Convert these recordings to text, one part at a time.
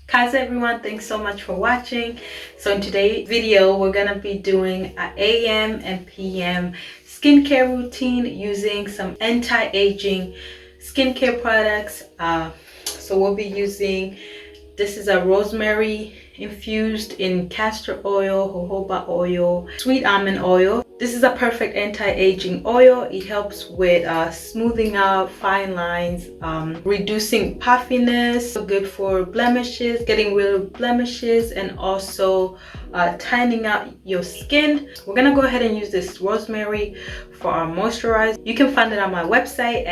Kaze everyone, thanks so much for watching. So in today's video we're gonna be doing an AM and PM skincare routine using some anti-aging skincare products. So we'll be using, this is a rosemary infused in castor oil, jojoba oil, sweet almond oil. This is a perfect anti-aging oil. It helps with smoothing out fine lines, reducing puffiness, good for blemishes, getting rid of blemishes, and also tightening out your skin. We're gonna go ahead and use this rosemary for our moisturizer. You can find it on my website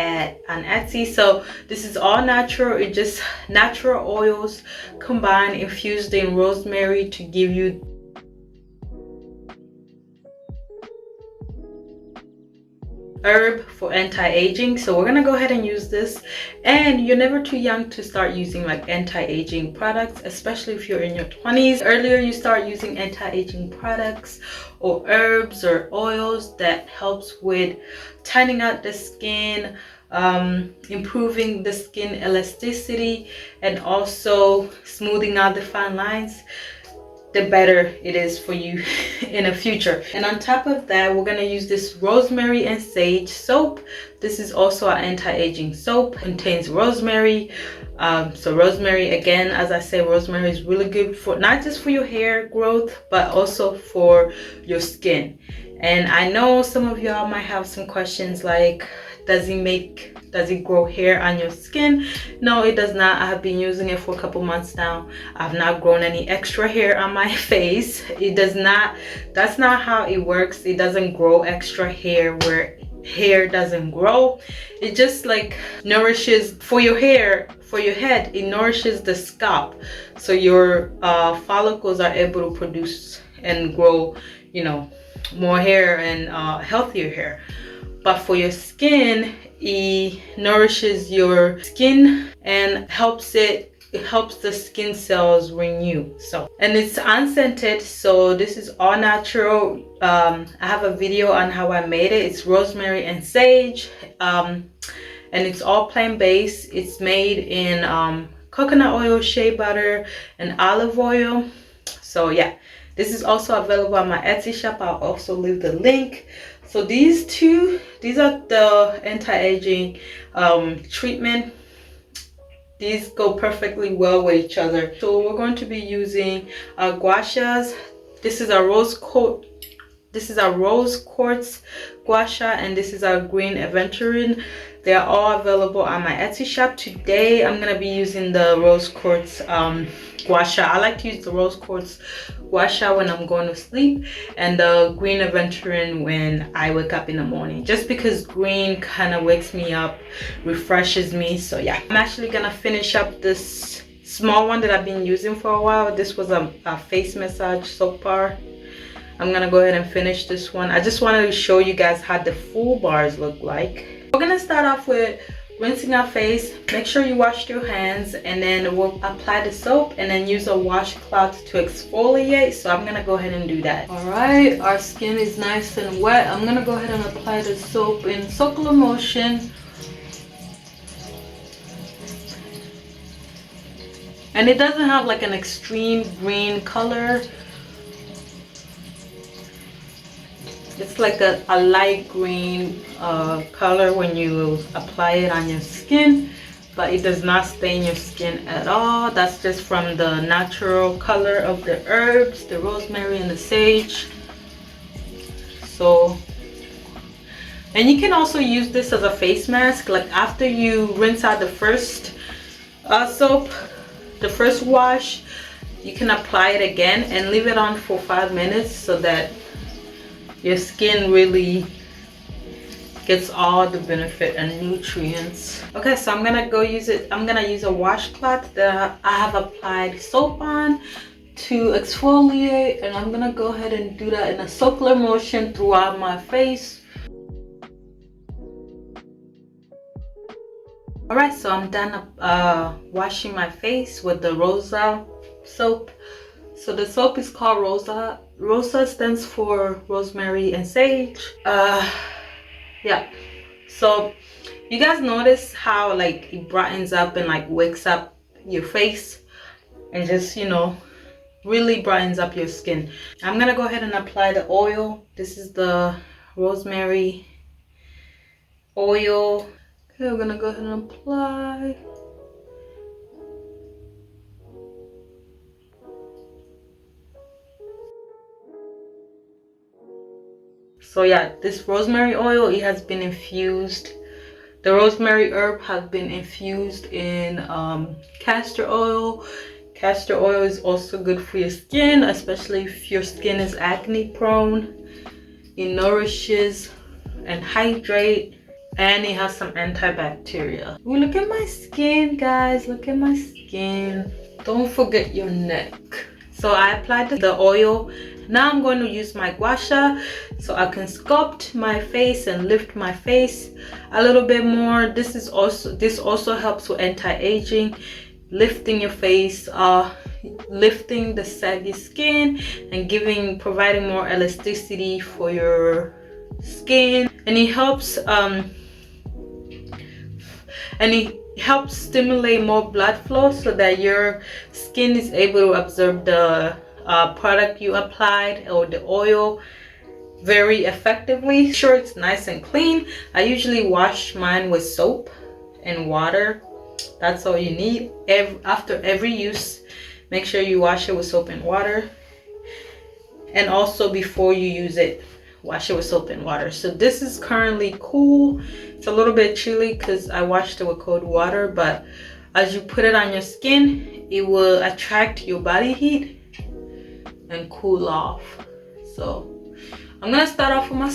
on Etsy. So this is all natural. It's just natural oils combined, infused in rosemary to give you herb for anti-aging. So we're gonna go ahead and use this, and you're never too young to start using like anti-aging products, especially if you're in your 20s. Earlier you start using anti-aging products or herbs or oils that helps with tightening out the skin, improving the skin elasticity, and also smoothing out the fine lines, the better it is for you in the future. And on top of that, we're gonna use this rosemary and sage soap. This is also an anti-aging soap, contains rosemary. So rosemary, again, as I say, rosemary is really good for not just for your hair growth, but also for your skin. And I know some of y'all might have some questions like, does it grow hair on your skin? No, it does not. I have been using it for a couple months now. I've not grown any extra hair on my face. It does not, that's not how it works. It doesn't grow extra hair where hair doesn't grow. It just like nourishes for your hair, for your head. It nourishes the scalp, so your follicles are able to produce and grow, you know, more hair and healthier hair. But for your skin, it nourishes your skin and helps the skin cells renew. So, and it's unscented, so this is all natural. I have a video on how I made it. It's rosemary and sage, and it's all plant-based. It's made in coconut oil, shea butter, and olive oil. So yeah, this is also available on my Etsy shop. I'll also leave the link. So these are the anti-aging treatment. These go perfectly well with each other. So we're going to be using Gua Sha's. This is a rose quartz Gua Sha, and this is our green aventurine. They are all available on my Etsy shop. Today I'm gonna be using the rose quartz Gua Sha. I like to use the rose quartz Gua Sha when I'm going to sleep, and the green aventurine when I wake up in the morning, just because green kind of wakes me up, refreshes me. So yeah, I'm actually gonna finish up this small one that I've been using for a while. This was a face massage soap bar. I'm gonna go ahead and finish this one. I just wanted to show you guys how the full bars look like. We're gonna start off with rinsing our face. Make sure you wash your hands, and then we'll apply the soap and then use a washcloth to exfoliate. So I'm gonna go ahead and do that. All right, our skin is nice and wet. I'm gonna go ahead and apply the soap in circular motion. And it doesn't have like an extreme green color. It's like a light green color when you apply it on your skin, but it does not stain your skin at all. That's just from the natural color of the herbs, the rosemary and the sage. So, and you can also use this as a face mask. Like after you rinse out the first soap, the first wash, you can apply it again and leave it on for 5 minutes so that your skin really gets all the benefit and nutrients. Okay, so I'm gonna go use it. I'm gonna use a washcloth that I have applied soap on to exfoliate, and I'm gonna go ahead and do that in a circular motion throughout my face. All right, so I'm done washing my face with the Rosa soap. So the soap is called Rosa. Rosa stands for Rosemary and Sage. Yeah. So you guys notice how like it brightens up and like wakes up your face and just, you know, really brightens up your skin. I'm gonna go ahead and apply the oil. This is the rosemary oil. Okay, we're gonna go ahead and apply. So yeah, this rosemary oil, it has been infused. The rosemary herb has been infused in castor oil. Castor oil is also good for your skin, especially if your skin is acne prone. It nourishes and hydrates, and it has some antibacterial. Ooh, look at my skin, guys. Look at my skin. Don't forget your neck. So I applied the oil. Now I'm going to use my Gua Sha so I can sculpt my face and lift my face a little bit more. This also helps with anti-aging, lifting your face, lifting the saggy skin, and providing more elasticity for your skin. And it helps stimulate more blood flow so that your skin is able to absorb the product you applied or the oil very effectively. Make sure it's nice and clean. I usually wash mine with soap and water. That's all you need. After every use, make sure you wash it with soap and water. And also before you use it, wash it with soap and water. So this is currently cool. It's a little bit chilly because I washed it with cold water, but as you put it on your skin, it will attract your body heat and cool off. So I'm gonna start off with my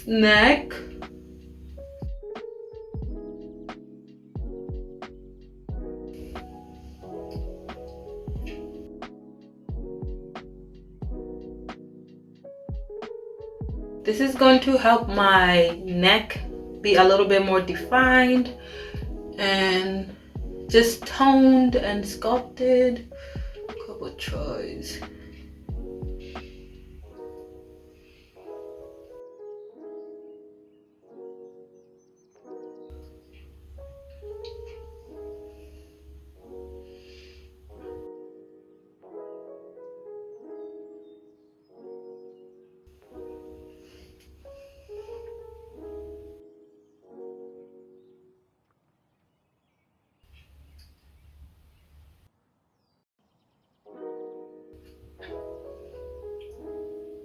neck. This is going to help my neck be a little bit more defined and just toned and sculpted. Couple tries.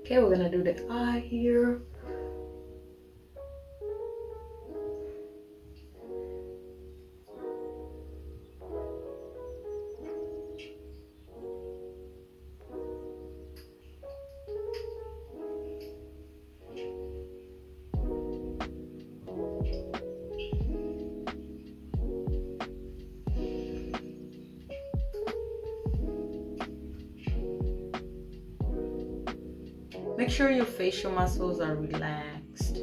Okay, we're gonna do the eye here. Make sure your facial muscles are relaxed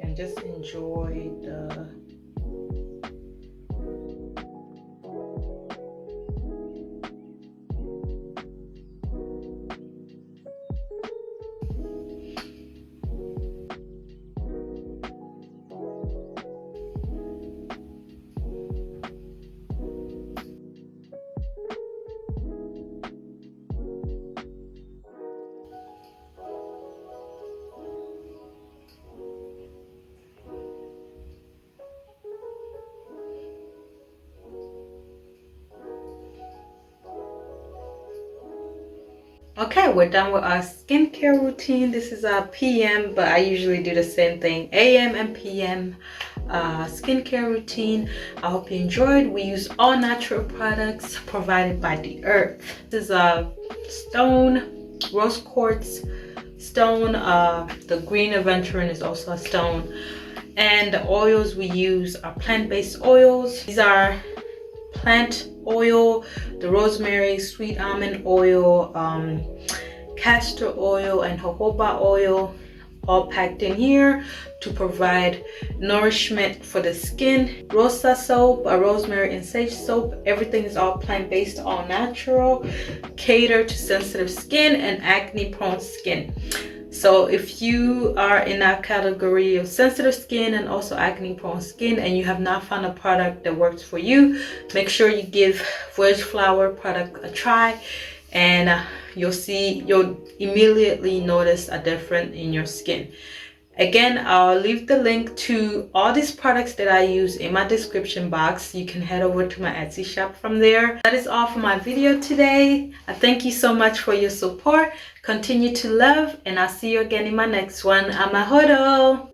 and just enjoy the Okay, we're done with our skincare routine. This is our PM, but I usually do the same thing, AM and PM skincare routine. I hope you enjoyed. We use all natural products provided by the earth. This is a stone, rose quartz stone. The green aventurine is also a stone. And the oils we use are plant-based oils. These are plant oil, the rosemary, sweet almond oil, castor oil, and jojoba oil. all packed in here to provide nourishment for the skin. Rosa soap, a rosemary and sage soap, everything is all plant-based, all natural, cater to sensitive skin and acne prone skin. So if you are in that category of sensitive skin and also acne prone skin and you have not found a product that works for you, make sure you give VoyageFlower product a try, and you'll immediately notice a difference in your skin. Again, I'll leave the link to all these products that I use in my description box. You can head over to my Etsy shop from there. That is all for my video today. I thank you so much for your support. Continue to love, and I'll see you again in my next one. Amahoro!